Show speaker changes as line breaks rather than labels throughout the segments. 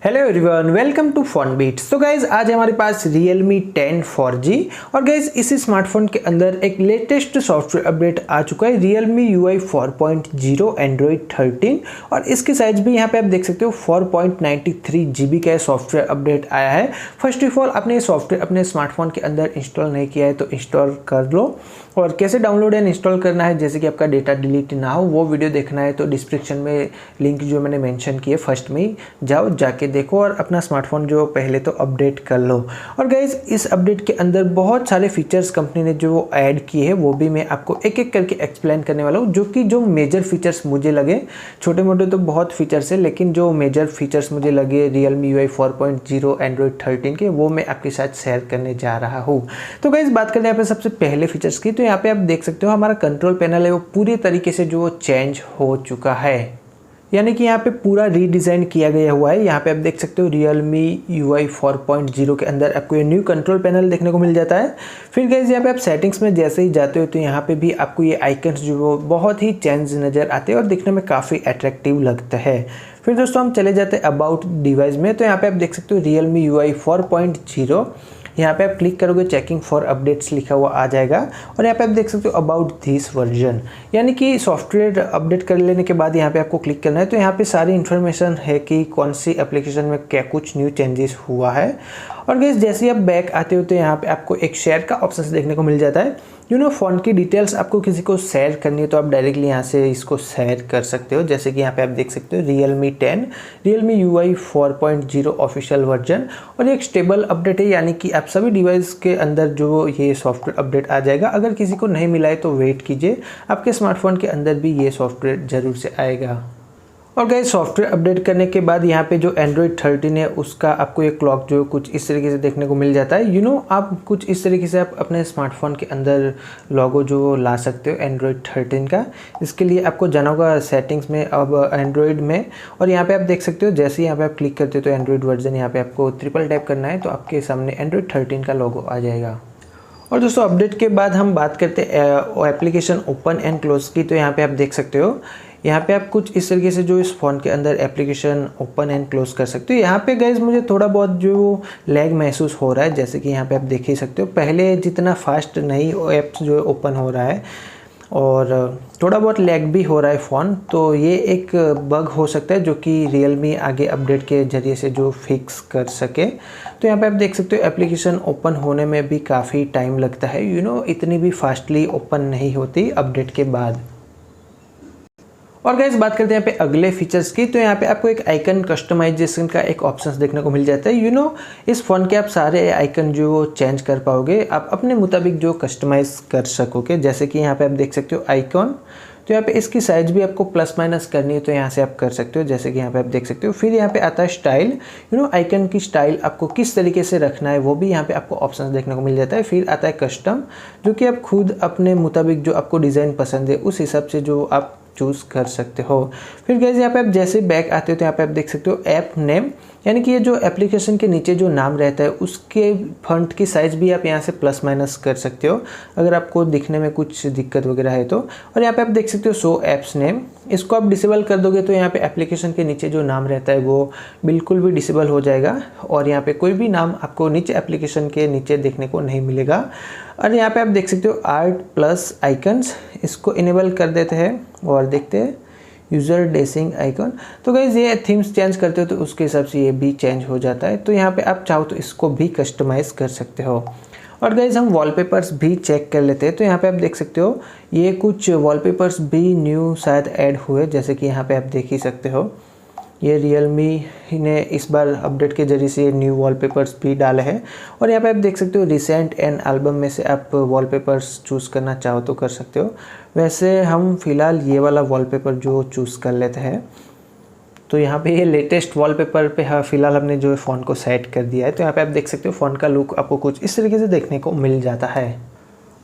Hello everyone, welcome to Phonebeats. तो guys आज हमारे पास Realme 10 4G और गाइज इसी स्मार्टफोन के अंदर एक लेटेस्ट सॉफ्टवेयर अपडेट आ चुका है Realme UI 4.0 Android 13 और इसकी साइज भी यहाँ पे आप देख सकते हो 4.93 GB का सॉफ्टवेयर अपडेट आया है। फर्स्ट ऑफ ऑल आपने ये सॉफ्टवेयर अपने स्मार्टफोन के अंदर इंस्टॉल नहीं किया है तो इंस्टॉल कर लो और कैसे डाउनलोड एंड इंस्टॉल करना है, जैसे कि आपका डेटा डिलीट ना हो वो वीडियो देखना है तो डिस्क्रिप्शन में लिंक जो मैंने मेंशन किए फर्स्ट में ही जाओ, जाके देखो और अपना स्मार्टफोन जो पहले तो अपडेट कर लो। और गाइज इस अपडेट के अंदर बहुत सारे फीचर्स कंपनी ने जो ऐड किए हैं वो भी मैं आपको एक एक करके एक्सप्लेन करने वाला हूँ, जो मेजर फीचर्स मुझे लगे। छोटे मोटे तो बहुत फीचर्स है लेकिन जो मेजर फीचर्स मुझे लगे Realme UI 4.0 Android 13 के वो मैं आपके साथ शेयर करने जा रहा हूँ। तो गाइज बात करें यहाँ पे सबसे पहले फीचर्स की, तो यहाँ पे आप देख सकते हो हमारा कंट्रोल पैनल है वो पूरी तरीके से जो चेंज हो चुका है, यानी कि यहाँ पे पूरा रीडिज़ाइन किया गया हुआ है। यहाँ पे आप देख सकते हो Realme UI 4.0 के अंदर आपको ये न्यू कंट्रोल पैनल देखने को मिल जाता है। फिर गाइस यहाँ पे आप सेटिंग्स में जैसे ही जाते हो तो यहाँ पे भी आपको ये आइकन्स जो बहुत ही चेंज नज़र आते हैं और दिखने में काफ़ी अट्रैक्टिव लगता है। फिर दोस्तों हम चले जाते हैं अबाउट डिवाइस में, तो यहाँ पे आप देख सकते हो Realme UI 4.0। यहाँ पे आप क्लिक करोगे चेकिंग फॉर अपडेट्स लिखा हुआ आ जाएगा और यहाँ पे आप देख सकते हो अबाउट दिस वर्जन, यानी कि सॉफ्टवेयर अपडेट कर लेने के बाद यहाँ पे आपको क्लिक करना है तो यहाँ पे सारी इन्फॉर्मेशन है कि कौन सी एप्लीकेशन में क्या कुछ न्यू चेंजेस हुआ है। और गाइस जैसे ही आप बैक आते हो तो यहाँ पे आपको एक शेयर का ऑप्शन देखने को मिल जाता है। फ़ोन की डिटेल्स आपको किसी को शेयर करनी है तो आप डायरेक्टली यहाँ से इसको शेयर कर सकते हो, जैसे कि यहाँ पे आप देख सकते हो Realme 10 Realme UI 4.0 official version और एक स्टेबल अपडेट है, यानी कि आप सभी डिवाइस के अंदर जो ये सॉफ्टवेयर अपडेट आ जाएगा। अगर किसी को नहीं मिला है तो वेट कीजिए, आपके स्मार्टफोन के अंदर भी ये सॉफ्टवेयर ज़रूर से आएगा। और गाइस सॉफ्टवेयर अपडेट करने के बाद यहाँ पे जो Android 13 है उसका आपको एक क्लॉक जो कुछ इस तरीके से देखने को मिल जाता है। आप कुछ इस तरीके से आप अपने स्मार्टफोन के अंदर लोगो जो ला सकते हो Android 13 का। इसके लिए आपको जाना होगा सेटिंग्स में अब Android में और यहाँ पे आप देख सकते हो जैसे ही यहाँ पे आप क्लिक करते हो तो Android वर्जन यहाँ पे आपको ट्रिपल टैप करना है तो आपके सामने Android 13 का लोगो आ जाएगा। और दोस्तों अपडेट के बाद हम बात करते हैं एप्लीकेशन ओपन एंड क्लोज की, तो यहाँ पे आप देख सकते हो यहाँ पे आप कुछ इस तरीके से जो इस फ़ोन के अंदर एप्लीकेशन ओपन एंड क्लोज कर सकते हो। यहाँ पे गाइज मुझे थोड़ा बहुत जो लैग महसूस हो रहा है, जैसे कि यहाँ पे आप देख ही सकते हो पहले जितना फास्ट नई ऐप्स जो ओपन हो रहा है और थोड़ा बहुत लैग भी हो रहा है फ़ोन, तो ये एक बग हो सकता है जो कि Realme आगे अपडेट के ज़रिए से जो फिक्स कर सके। तो यहाँ पे आप देख सकते हो एप्लीकेशन ओपन होने में भी काफ़ी टाइम लगता है, इतनी भी फास्टली ओपन नहीं होती अपडेट के बाद। और गाइस बात करते हैं यहाँ पे अगले फीचर्स की, तो यहाँ पे आपको एक आइकन कस्टमाइजेशन का एक ऑप्शन देखने को मिल जाता है। इस फ़ोन के आप सारे आइकन जो चेंज कर पाओगे, आप अपने मुताबिक जो कस्टमाइज़ कर सकोगे। जैसे कि यहाँ पे आप देख सकते हो आइकॉन, तो यहाँ पे इसकी साइज भी आपको प्लस माइनस करनी है तो यहाँ से आप कर सकते हो, जैसे कि यहाँ पे आप देख सकते हो। फिर यहाँ पे आता है स्टाइल, आइकन की स्टाइल आपको किस तरीके से रखना है वो भी यहाँ पे आपको ऑप्शन देखने को मिल जाता है। फिर आता है कस्टम, जो कि आप खुद अपने मुताबिक जो आपको डिज़ाइन पसंद है उस हिसाब से जो आप चूज़ कर सकते हो। फिर गाइस यहाँ पे आप जैसे बैक आते हो तो यहाँ पे आप देख सकते हो ऐप नेम, यानी कि ये जो एप्लीकेशन के नीचे जो नाम रहता है उसके फॉन्ट की साइज़ भी आप यहाँ से प्लस माइनस कर सकते हो अगर आपको दिखने में कुछ दिक्कत वगैरह है तो। और यहाँ पे आप देख सकते हो शो एप्स नेम, इसको आप डिसेबल कर दोगे तो यहाँ पे एप्लीकेशन के नीचे जो नाम रहता है वो बिल्कुल भी डिसेबल हो जाएगा और यहाँ पे कोई भी नाम आपको नीचे एप्लीकेशन के नीचे देखने को नहीं मिलेगा। और यहाँ पे आप देख सकते हो आर्ट प्लस आइकन्स, इसको इनेबल कर देते हैं और देखते हैं यूज़र डेसिंग आइकन। तो गाइज ये थीम्स चेंज करते हो तो उसके हिसाब से ये भी चेंज हो जाता है, तो यहाँ पे आप चाहो तो इसको भी कस्टमाइज़ कर सकते हो। और गाइज हम वॉलपेपर्स भी चेक कर लेते हैं, तो यहाँ पे आप देख सकते हो ये कुछ वॉलपेपर्स भी न्यू शायद ऐड हुए, जैसे कि यहाँ पे आप देख ही सकते हो ये Realme ने इस बार अपडेट के जरिए से न्यू वॉलपेपर्स भी डाले हैं। और यहाँ पे आप देख सकते हो रिसेंट एंड एल्बम में से आप वॉलपेपर्स चूज़ करना चाहो तो कर सकते हो। वैसे हम फ़िलहाल ये वाला वॉलपेपर जो चूज़ कर लेते हैं, तो यहाँ पे ये लेटेस्ट वॉलपेपर पे फ़िलहाल हमने जो फ़ोन को सेट कर दिया है। तो यहाँ पे आप देख सकते हो फ़ोन का लुक आपको कुछ इस तरीके से देखने को मिल जाता है।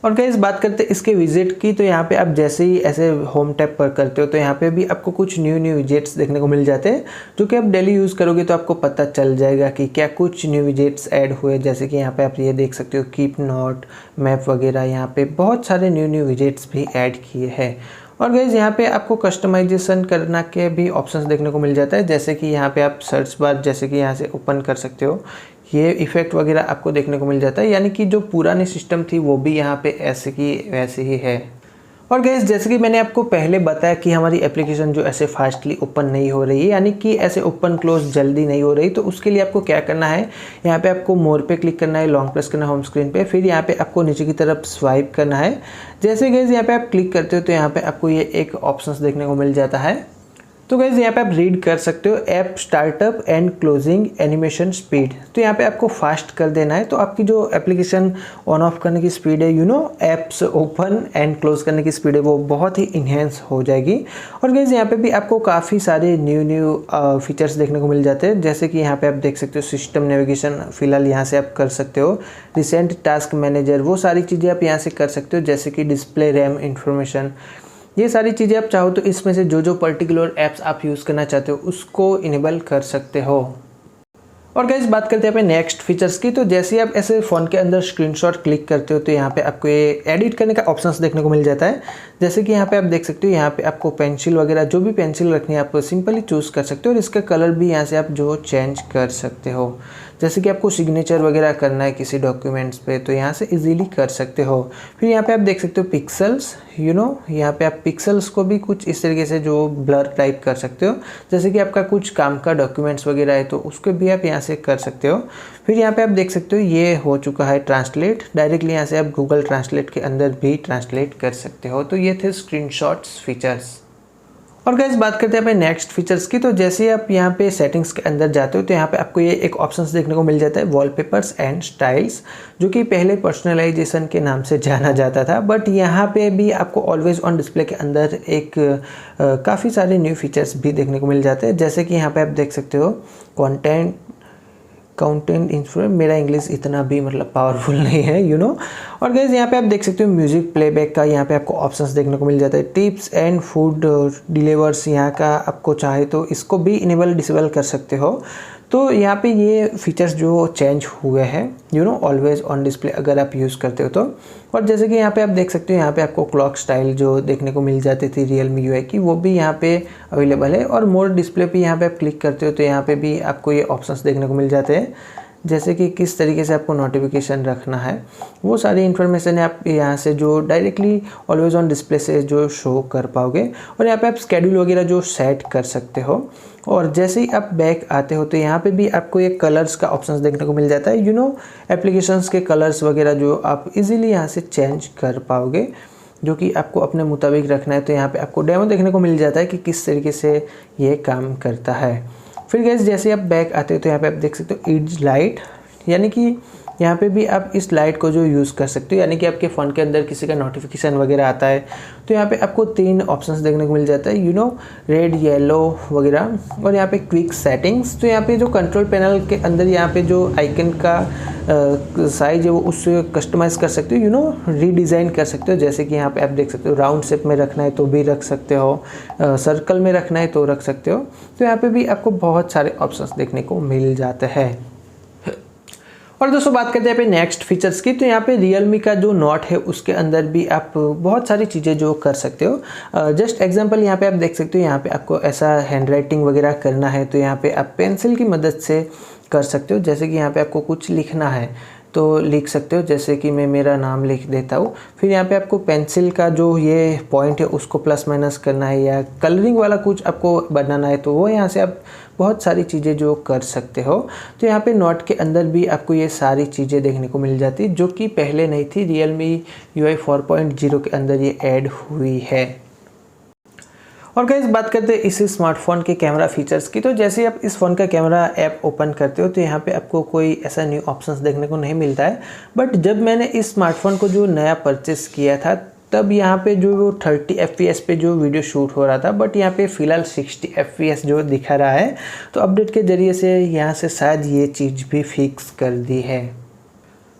और गाइस बात करते हैं इसके विजिट की, तो यहाँ पे आप जैसे ही ऐसे होम टैप पर करते हो तो यहाँ पे भी आपको कुछ न्यू विजेट्स देखने को मिल जाते हैं जो कि आप डेली यूज़ करोगे तो आपको पता चल जाएगा कि क्या कुछ न्यू विजेट्स ऐड हुए। जैसे कि यहाँ पे आप ये देख सकते हो कीप नोट, मैप वगैरह, यहाँ पे बहुत सारे न्यू विजेट्स भी ऐड किए हैं। और गाइज यहाँ पे आपको कस्टमाइजेशन करना के भी ऑप्शंस देखने को मिल जाता है, जैसे कि यहाँ पे आप सर्च बार जैसे कि यहाँ से ओपन कर सकते हो, ये इफ़ेक्ट वगैरह आपको देखने को मिल जाता है, यानी कि जो पुरानी सिस्टम थी वो भी यहाँ पे ऐसे की वैसे ही है। और गाइस जैसे कि मैंने आपको पहले बताया कि हमारी एप्लीकेशन जो ऐसे फास्टली ओपन नहीं हो रही है, यानी कि ऐसे ओपन क्लोज जल्दी नहीं हो रही, तो उसके लिए आपको क्या करना है, यहाँ पे आपको मोर पे क्लिक करना है, लॉन्ग प्रेस करना है होम स्क्रीन पे, फिर यहाँ पे आपको नीचे की तरफ स्वाइप करना है। जैसे गाइस यहाँ पे आप क्लिक करते हो तो यहाँ पे आपको ये एक ऑप्शंस देखने को मिल जाता है। तो गाइज यहाँ पे आप रीड कर सकते हो app startup and closing animation speed, तो यहाँ पे आपको फास्ट कर देना है, तो आपकी जो एप्लीकेशन ऑन ऑफ करने की स्पीड है, ऐप्स ओपन एंड क्लोज करने की स्पीड है, वो बहुत ही इन्हेंस हो जाएगी। और गाइज यहाँ पे भी आपको काफ़ी सारे न्यू फीचर्स देखने को मिल जाते हैं, जैसे कि यहाँ पे आप देख सकते हो सिस्टम नेविगेशन, फिलहाल यहाँ से आप कर सकते हो, रिसेंट टास्क मैनेजर, वो सारी चीज़ें आप यहाँ से कर सकते हो, जैसे कि डिस्प्ले रैम इन्फॉर्मेशन, ये सारी चीज़ें आप चाहो तो इसमें से जो पर्टिकुलर ऐप्स आप यूज़ करना चाहते हो उसको इनेबल कर सकते हो। और गाइस बात करते हैं अपने नेक्स्ट फीचर्स की, तो जैसे ही आप ऐसे फ़ोन के अंदर स्क्रीनशॉट क्लिक करते हो तो यहाँ पे आपको ये एडिट करने का ऑप्शंस देखने को मिल जाता है, जैसे कि यहाँ पे आप देख सकते हो, यहाँ पे आपको पेंसिल वगैरह जो भी पेंसिल रखनी है आप सिंपली चूज़ कर सकते हो, और इसका कलर भी यहाँ से आप जो चेंज कर सकते हो, जैसे कि आपको सिग्नेचर वगैरह करना है किसी डॉक्यूमेंट्स पे तो यहाँ से इजीली कर सकते हो। फिर यहाँ पे आप देख सकते हो पिक्सल्स, यहाँ पे आप पिक्सल्स को भी कुछ इस तरीके से जो ब्लर टाइप कर सकते हो, जैसे कि आपका कुछ काम का डॉक्यूमेंट्स वगैरह है तो उसको भी आप यहाँ से कर सकते हो। फिर यहाँ पे आप देख सकते हो ये हो चुका है ट्रांसलेट, डायरेक्टली यहाँ से आप गूगल ट्रांसलेट के अंदर भी ट्रांसलेट कर सकते हो। तो ये थे स्क्रीनशॉट्स फीचर्स। और गाइस बात करते हैं अपने नेक्स्ट फीचर्स की, तो जैसे ही आप यहाँ पे सेटिंग्स के अंदर जाते हो तो यहाँ पे आपको ये एक ऑप्शंस देखने को मिल जाता है, वॉलपेपर्स एंड स्टाइल्स, जो कि पहले पर्सनलाइजेशन के नाम से जाना जाता था, बट यहाँ पे भी आपको ऑलवेज ऑन डिस्प्ले के अंदर एक काफ़ी सारे न्यू फीचर्स भी देखने को मिल जाते हैं, जैसे कि यहाँ पे आप देख सकते हो काउंटेंट इंफ्लुएंस, मेरा इंग्लिश इतना भी मतलब पावरफुल नहीं है और गाइस यहाँ पे आप देख सकते हो म्यूजिक प्लेबैक का यहाँ पे आपको ऑप्शंस देखने को मिल जाता है, टिप्स एंड फूड डिलीवर्स, यहाँ का आपको चाहे तो इसको भी इनेबल डिसेबल कर सकते हो। तो यहाँ पे ये फीचर्स जो चेंज हुए हैं ऑलवेज ऑन डिस्प्ले अगर आप यूज़ करते हो तो। और जैसे कि यहाँ पे आप देख सकते हो, यहाँ पे आपको क्लॉक स्टाइल जो देखने को मिल जाती थी Realme UI की, वो भी यहाँ पे अवेलेबल है। और मोर डिस्प्ले पे यहाँ पे आप क्लिक करते हो तो यहाँ पे भी आपको ये ऑप्शंस देखने को मिल जाते हैं, जैसे कि किस तरीके से आपको नोटिफिकेशन रखना है, वो सारी इन्फॉर्मेशन है आप यहाँ से जो डायरेक्टली ऑलवेज ऑन डिस्प्ले से जो शो कर पाओगे। और यहाँ पे आप स्केड्यूल वगैरह जो सेट कर सकते हो। और जैसे ही आप बैक आते हो तो यहाँ पे भी आपको एक कलर्स का ऑप्शंस देखने को मिल जाता है, एप्लीकेशंस के कलर्स वगैरह जो आप इजीली यहाँ से चेंज कर पाओगे, जो कि आपको अपने मुताबिक रखना है। तो यहाँ पे आपको डेमो देखने को मिल जाता है कि किस तरीके से ये काम करता है। फिर गाइस जैसे आप बैक आते हो तो यहाँ पे आप देख सकते हो इज लाइट, यानी कि यहाँ पे भी आप इस लाइट को जो यूज़ कर सकते हो, यानी कि आपके फ़ोन के अंदर किसी का नोटिफिकेशन वगैरह आता है तो यहाँ पे आपको 3 ऑप्शंस देखने को मिल जाता है, रेड, येलो वगैरह। और यहाँ पे क्विक सेटिंग्स, तो यहाँ पे जो कंट्रोल पैनल के अंदर यहाँ पे जो आइकन का साइज है वो उससे कस्टमाइज़ कर सकते हो, रीडिज़ाइन कर सकते हो। जैसे कि यहाँ पे आप देख सकते हो राउंड शेप में रखना है तो भी रख सकते हो, सर्कल में रखना है तो रख सकते हो। तो यहाँ पे भी आपको बहुत सारे ऑप्शंस देखने को मिल जाते हैं। और दोस्तों बात करते हैं पे नेक्स्ट फीचर्स की, तो यहाँ पे Realme का जो नोट है उसके अंदर भी आप बहुत सारी चीज़ें जो कर सकते हो। जस्ट एग्जांपल यहाँ पे आप देख सकते हो, यहाँ पे आपको ऐसा हैंड राइटिंग वगैरह करना है तो यहाँ पे आप पेंसिल की मदद से कर सकते हो। जैसे कि यहाँ पे आपको कुछ लिखना है तो लिख सकते हो, जैसे कि मैं मेरा नाम लिख देता हूँ। फिर यहाँ पे आपको पेंसिल का जो ये पॉइंट है उसको प्लस माइनस करना है या कलरिंग वाला कुछ आपको बनाना है तो वो यहाँ से आप बहुत सारी चीज़ें जो कर सकते हो। तो यहाँ पे नोट के अंदर भी आपको ये सारी चीज़ें देखने को मिल जाती जो कि पहले नहीं थी, Realme UI 4.0 के अंदर ये ऐड हुई है। और गाइस बात करते हैं इस स्मार्टफोन के कैमरा फीचर्स की, तो जैसे आप इस फ़ोन का कैमरा ऐप ओपन करते हो तो यहाँ पे आपको कोई ऐसा न्यू ऑप्शंस देखने को नहीं मिलता है। बट जब मैंने इस स्मार्टफोन को जो नया परचेस किया था तब यहाँ पे जो 30 FPS पे जो वीडियो शूट हो रहा था, बट यहाँ पे फ़िलहाल 60 FPS जो दिखा रहा है। तो अपडेट के ज़रिए से यहाँ से शायद ये चीज़ भी फिक्स कर दी है।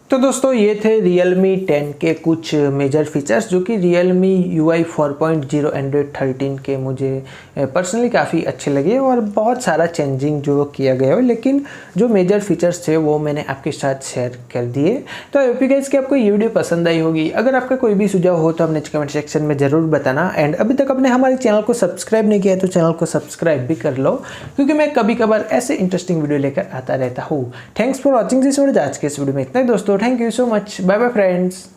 तो दोस्तों ये थे Realme 10 के कुछ मेजर फीचर्स जो कि Realme UI 4.0 Android 13 के मुझे पर्सनली काफ़ी अच्छे लगे और बहुत सारा चेंजिंग जो किया गया हो, लेकिन जो मेजर फीचर्स थे वो मैंने आपके साथ शेयर कर दिए। तो आई होप गाइस कि आपको ये वीडियो पसंद आई होगी। अगर आपका कोई भी सुझाव हो तो अपने कमेंट सेक्शन में ज़रूर बताना। एंड अभी तक आपने हमारे चैनल को सब्सक्राइब नहीं किया है तो चैनल को सब्सक्राइब भी कर लो, क्योंकि मैं कभी कभार ऐसे इंटरेस्टिंग वीडियो लेकर आता रहता हूँ। Thanks for watching this video. आज के इस वीडियो में इतना ही दोस्तों। Thank you so much. Bye bye friends.